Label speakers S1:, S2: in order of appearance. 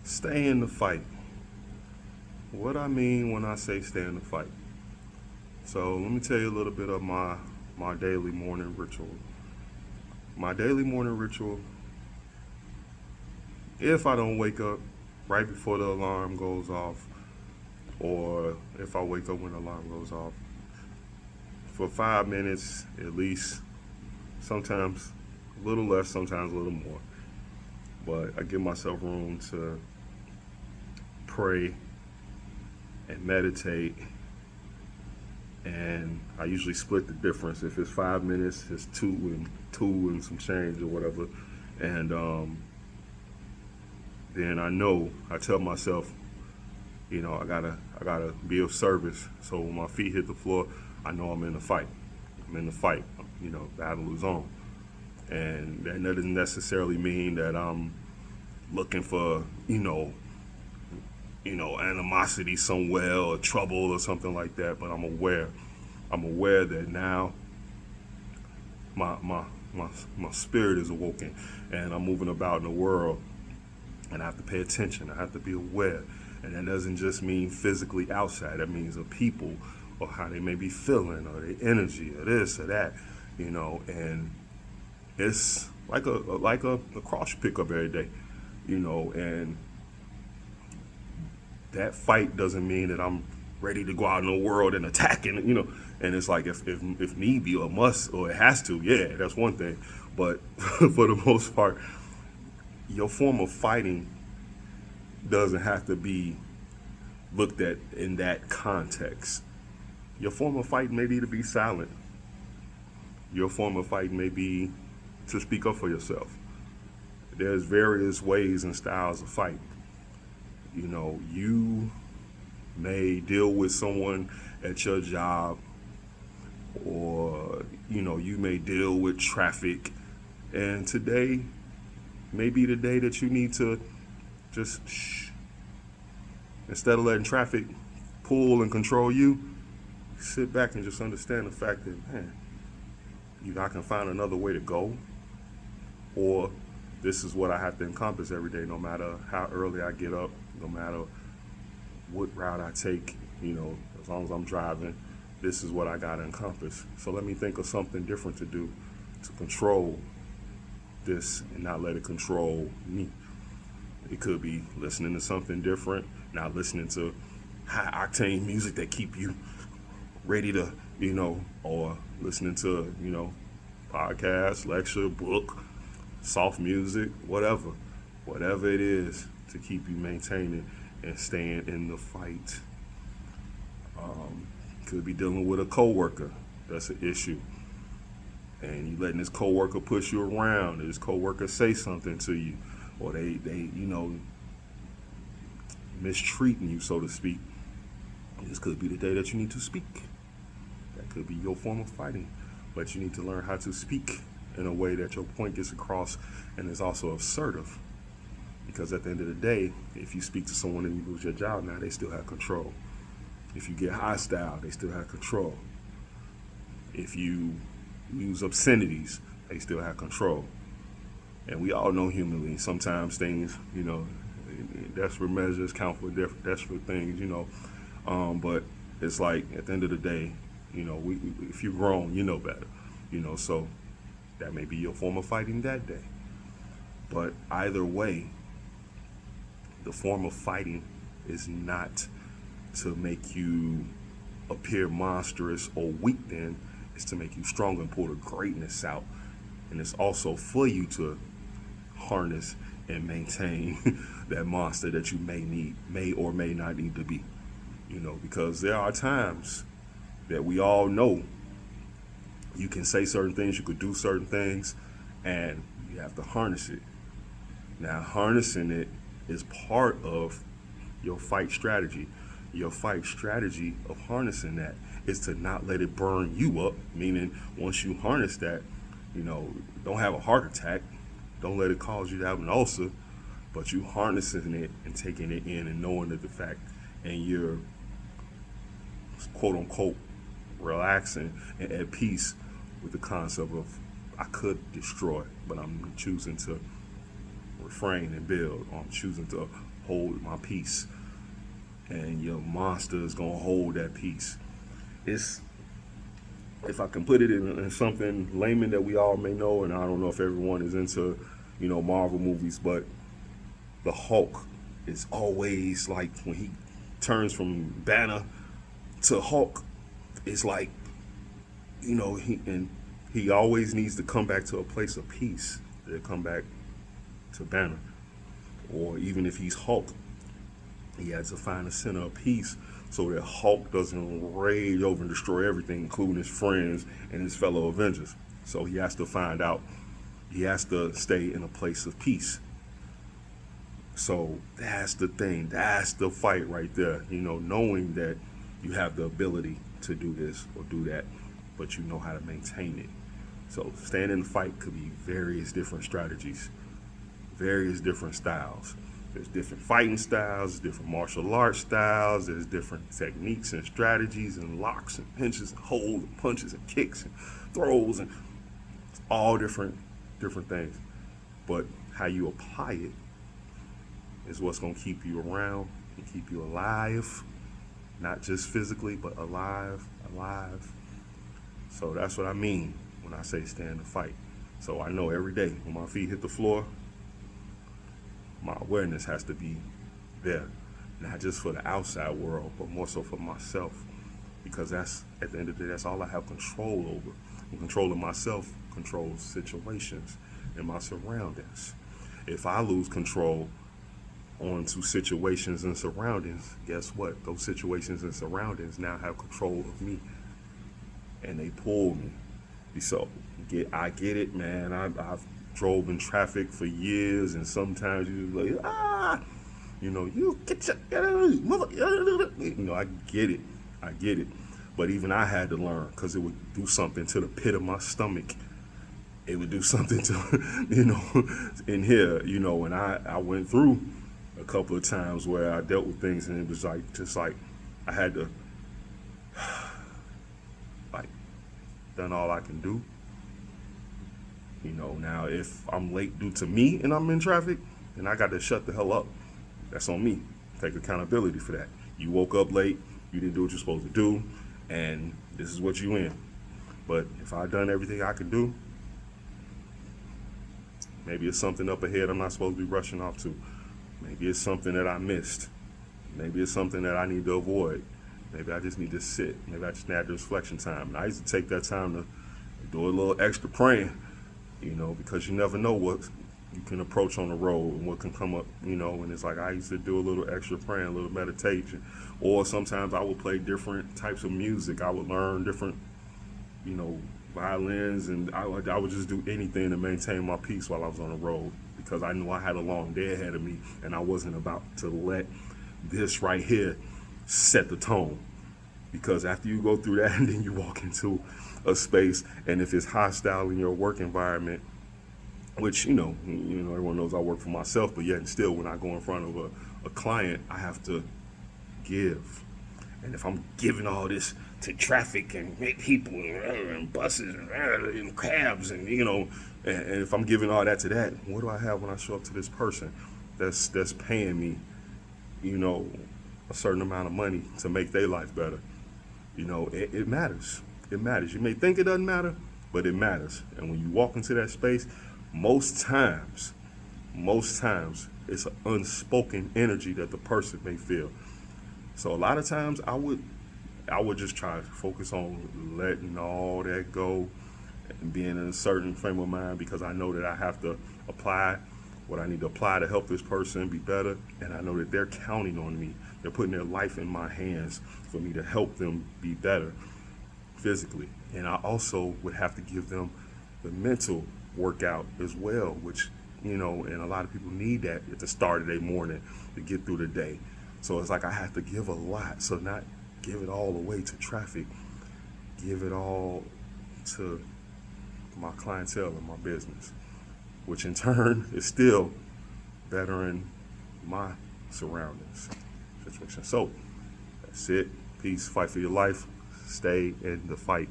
S1: Stay in the fight. What I mean when I say stay in the fight. So let me tell you a little bit of my daily morning ritual. My daily morning ritual, if I don't wake up right before the alarm goes off, or if I wake up when the alarm goes off, for 5 minutes at least, sometimes a little less, sometimes a little more. But I give myself room to pray and meditate, and I usually split the difference. If it's 5 minutes, it's two and some change or whatever, and then I tell myself, I gotta be of service. So when my feet hit the floor, I know I'm in the fight. I'm in the fight. Battle is on, and that doesn't necessarily mean that I'm looking for animosity somewhere or trouble or something like that. But I'm aware. I'm aware that now my my my spirit is awoken, and I'm moving about in the world, and I have to pay attention. I have to be aware, and that doesn't just mean physically outside. That means of people or how they may be feeling or their energy or this or that, and it's like a cross pickup every day, and that fight doesn't mean that I'm ready to go out in the world and attacking, And it's like if need be or must or it has to, yeah, that's one thing. But for the most part, your form of fighting doesn't have to be looked at in that context. Your form of fight may be to be silent. Your form of fight may be to speak up for yourself. There's various ways and styles of fight. You may deal with someone at your job, or you may deal with traffic, and today may be the day that you need to just shh. Instead of letting traffic pull and control you, sit back and just understand the fact that, man, I can find another way to go, or this is what I have to encompass every day, no matter how early I get up, no matter what route I take, as long as I'm driving, this is what I got to encompass. So let me think of something different to do to control this and not let it control me. It could be listening to something different, not listening to high octane music that keep you ready to, or listening to, podcast, lecture, book, soft music, whatever it is to keep you maintaining and staying in the fight. Could be dealing with a coworker that's an issue, and you letting this coworker push you around, or this coworker say something to you, or they mistreating you, so to speak. This could be the day that you need to speak. That could be your form of fighting, but you need to learn how to speak in a way that your point gets across and is also assertive. Because at the end of the day, if you speak to someone and you lose your job, now they still have control. If you get hostile, they still have control. If you use obscenities, they still have control. And we all know humanly, sometimes things, desperate measures count for desperate things, But it's like at the end of the day, if you're grown, you know better, So that may be your form of fighting that day. But either way, the form of fighting is not to make you appear monstrous or weak, then it's to make you stronger and pull the greatness out. And it's also for you to harness and maintain that monster that you may or may not need to be. Because there are times that we all know you can say certain things, you could do certain things, and you have to harness it. Now, harnessing it is part of your fight strategy. Your fight strategy of harnessing that is to not let it burn you up, meaning once you harness that, don't have a heart attack, don't let it cause you to have an ulcer, but you harnessing it and taking it in and knowing that the fact, and you're quote unquote relaxing and at peace with the concept of I could destroy, but I'm choosing to refrain and build, or I'm choosing to hold my peace. And your monster is gonna hold that peace. It's, if I can put it in something layman that we all may know, and I don't know if everyone is into, Marvel movies, but the Hulk is always like, when he turns from Banner to Hulk, it's like, he always needs to come back to a place of peace to come back to Banner. Or even if he's Hulk, he has to find a center of peace so that Hulk doesn't rage over and destroy everything, including his friends and his fellow Avengers. So he has to find out, he has to stay in a place of peace. So that's the thing, that's the fight right there, knowing that you have the ability to do this or do that, but you know how to maintain it. So staying in the fight could be various different strategies, various different styles. There's different fighting styles, different martial arts styles, there's different techniques and strategies and locks and pinches and holds and punches and kicks and throws, and all different things. But how you apply it is what's going to keep you around and keep you alive, not just physically, but alive. So that's what I mean when I say stay in the fight. So I know every day when my feet hit the floor, my awareness has to be there, not just for the outside world, but more so for myself, because that's, at the end of the day, that's all I have control over. And controlling myself controls situations and my surroundings. If I lose control onto situations and surroundings, guess what? Those situations and surroundings now have control of me, and they pull me. So I get it, man. I've drove in traffic for years, and sometimes you're like, you get your mother, I get it. But even I had to learn, because it would do something to the pit of my stomach. It would do something to, in here, and I went through a couple of times where I dealt with things, and it was just like I had to, done all I can do. Now if I'm late due to me and I'm in traffic, then I got to shut the hell up. That's on me. Take accountability for that. You woke up late, you didn't do what you're supposed to do, and this is what you in. But if I done everything I could do, maybe it's something up ahead I'm not supposed to be rushing off to. Maybe it's something that I missed. Maybe it's something that I need to avoid. Maybe I just need to sit. Maybe I just need the reflection time. And I used to take that time to do a little extra praying, because you never know what you can approach on the road and what can come up, and it's like I used to do a little extra praying, a little meditation. Or sometimes I would play different types of music. I would learn different, violins, and I would just do anything to maintain my peace while I was on the road, because I knew I had a long day ahead of me, and I wasn't about to let this right here set the tone. Because after you go through that and then you walk into a space, and if it's hostile in your work environment, which everyone knows I work for myself, but yet and still when I go in front of a client, I have to give. And if I'm giving all this to traffic and people and buses and cabs and and if I'm giving all that to that, what do I have when I show up to this person that's paying me a certain amount of money to make their life better? It matters. It matters. You may think it doesn't matter, but it matters. And when you walk into that space, most times, it's an unspoken energy that the person may feel. So a lot of times I would just try to focus on letting all that go and being in a certain frame of mind, because I know that I have to apply what I need to apply to help this person be better. And I know that they're counting on me. They're putting their life in my hands for me to help them be better physically. And I also would have to give them the mental workout as well, which, and a lot of people need that at the start of their morning to get through the day. So it's like I have to give a lot. So not give it all away to traffic, give it all to my clientele and my business, which in turn is still bettering my surroundings situation. So that's it. Peace. Fight for your life. Stay in the fight.